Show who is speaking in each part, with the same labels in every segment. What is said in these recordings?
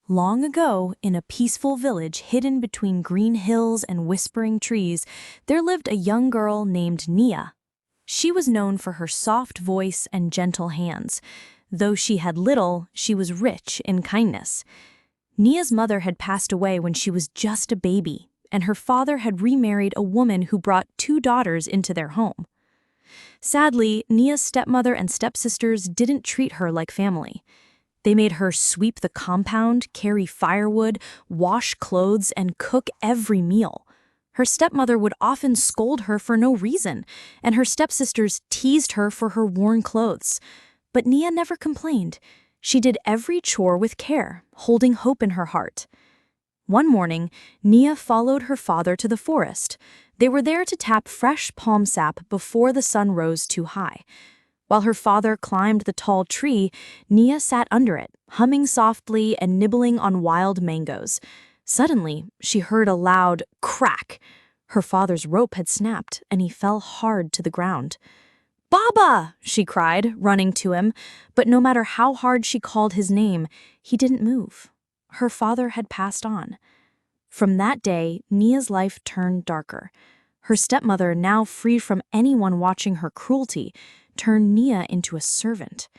Speaker 1: Long ago, in a peaceful village hidden between green hills and whispering trees, there lived a young girl named Nia. She was known for her soft voice and gentle hands. Though she had little, she was rich in kindness. Nia's mother had passed away when she was just a baby, and her father had remarried a woman who brought two daughters into their home. Sadly, Nia's stepmother and stepsisters didn't treat her like family. They made her sweep the compound, carry firewood, wash clothes, and cook every meal. Her stepmother would often scold her for no reason, and her stepsisters teased her for her worn clothes. But Nia never complained. She did every chore with care, holding hope in her heart. One morning, Nia followed her father to the forest. They were there to tap fresh palm sap before the sun rose too high. While her father climbed the tall tree, Nia sat under it, humming softly and nibbling on wild mangoes. Suddenly, she heard a loud crack. Her father's rope had snapped, and he fell hard to the ground. "Baba!" she cried, running to him, but no matter how hard she called his name, he didn't move. Her father had passed on. From that day, Nia's life turned darker. Her stepmother, now free from anyone watching her cruelty, turned Nia into a servant.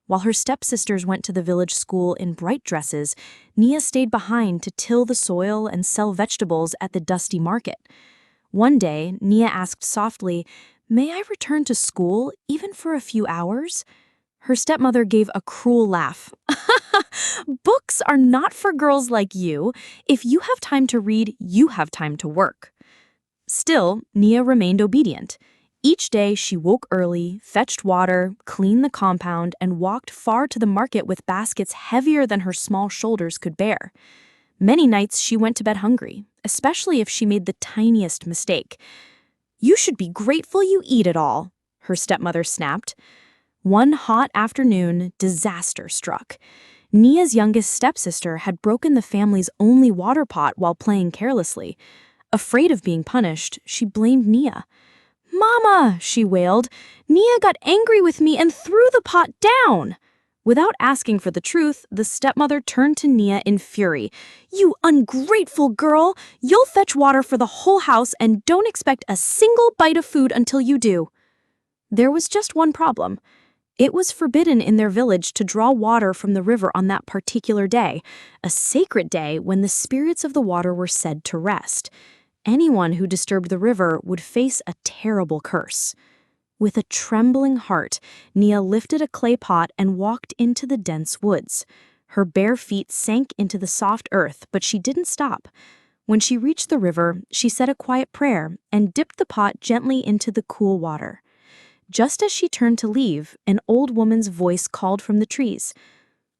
Speaker 1: While her stepsisters went to the village school in bright dresses, Nia stayed behind to till the soil and sell vegetables at the dusty market. One day, Nia asked softly, "May I return to school, even for a few hours?" Her stepmother gave a cruel laugh. "Books are not for girls like you. If you have time to read, you have time to work." Still, Nia remained obedient. Each day she woke early, fetched water, cleaned the compound, and walked far to the market with baskets heavier than her small shoulders could bear. Many nights she went to bed hungry, especially if she made the tiniest mistake. "You should be grateful you eat at all," her stepmother snapped. One hot afternoon, disaster struck. Nia's youngest stepsister had broken the family's only water pot while playing carelessly. Afraid of being punished, she blamed Nia. "Mama," she wailed, "Nia got angry with me and threw the pot down." Without asking for the truth, the stepmother turned to Nia in fury. "You ungrateful girl! You'll fetch water for the whole house and don't expect a single bite of food until you do." There was just one problem. It was forbidden in their village to draw water from the river on that particular day, a sacred day when the spirits of the water were said to rest. Anyone who disturbed the river would face a terrible curse. With a trembling heart, Nia lifted a clay pot and walked into the dense woods. Her bare feet sank into the soft earth, but she didn't stop. When she reached the river, she said a quiet prayer and dipped the pot gently into the cool water. Just as she turned to leave, an old woman's voice called from the trees.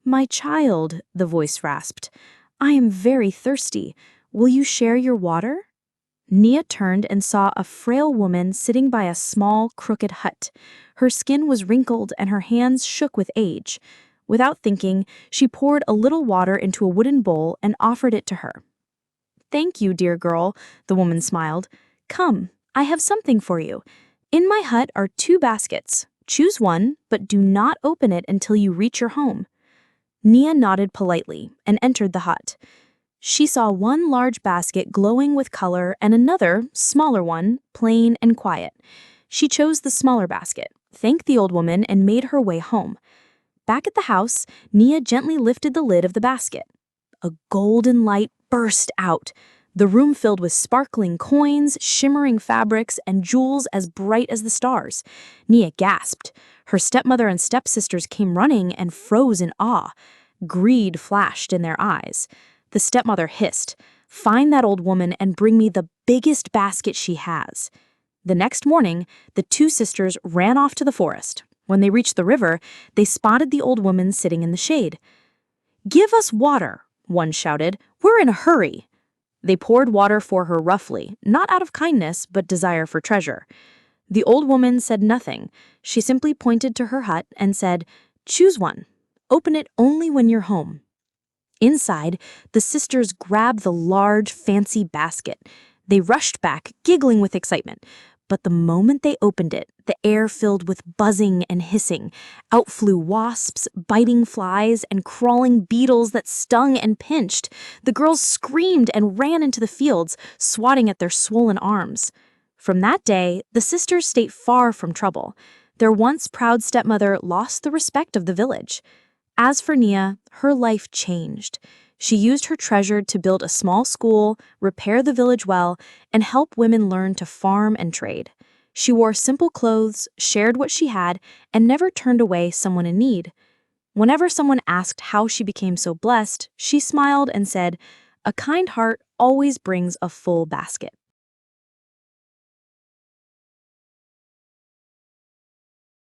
Speaker 1: "My child," the voice rasped, "I am very thirsty. Will you share your water?" Nia turned and saw a frail woman sitting by a small, crooked hut. Her skin was wrinkled and her hands shook with age. Without thinking, she poured a little water into a wooden bowl and offered it to her. "Thank you, dear girl," the woman smiled. "Come, I have something for you. In my hut are 2 baskets. Choose one, but do not open it until you reach your home." Nia nodded politely and entered the hut. She saw one large basket glowing with color and another, smaller one, plain and quiet. She chose the smaller basket, thanked the old woman, and made her way home. Back at the house, Nia gently lifted the lid of the basket. A golden light burst out. The room filled with sparkling coins, shimmering fabrics, and jewels as bright as the stars. Nia gasped. Her stepmother and stepsisters came running and froze in awe. Greed flashed in their eyes. The stepmother hissed, "Find that old woman and bring me the biggest basket she has." The next morning, the 2 sisters ran off to the forest. When they reached the river, they spotted the old woman sitting in the shade. "Give us water," one shouted. "We're in a hurry." They poured water for her roughly, not out of kindness, but desire for treasure. The old woman said nothing. She simply pointed to her hut and said, "Choose one. Open it only when you're home." Inside, the sisters grabbed the large, fancy basket. They rushed back, giggling with excitement. But the moment they opened it, the air filled with buzzing and hissing. Out flew wasps, biting flies, and crawling beetles that stung and pinched. The girls screamed and ran into the fields, swatting at their swollen arms. From that day, the sisters stayed far from trouble. Their once proud stepmother lost the respect of the village. As for Nia, her life changed. She used her treasure to build a small school, repair the village well, and help women learn to farm and trade. She wore simple clothes, shared what she had, and never turned away someone in need. Whenever someone asked how she became so blessed, she smiled and said, "A kind heart always brings a full basket."